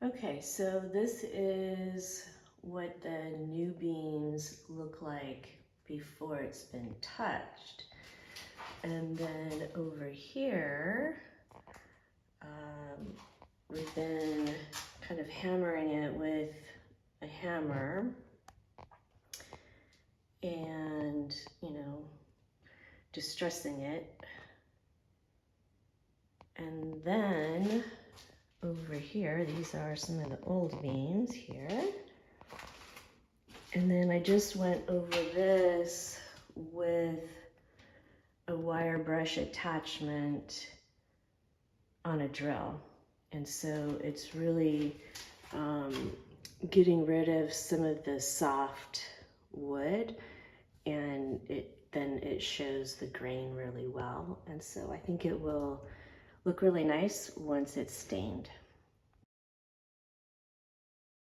Okay, so this is what the new beams look like before it's been touched. And then over here, we've been kind of hammering it with a hammer and, distressing it. And then over here, these are some of the old beams here. And then I just went over this with a wire brush attachment on a drill. And so it's really getting rid of some of the soft wood, and then it shows the grain really well. And so I think it will look really nice once it's stained.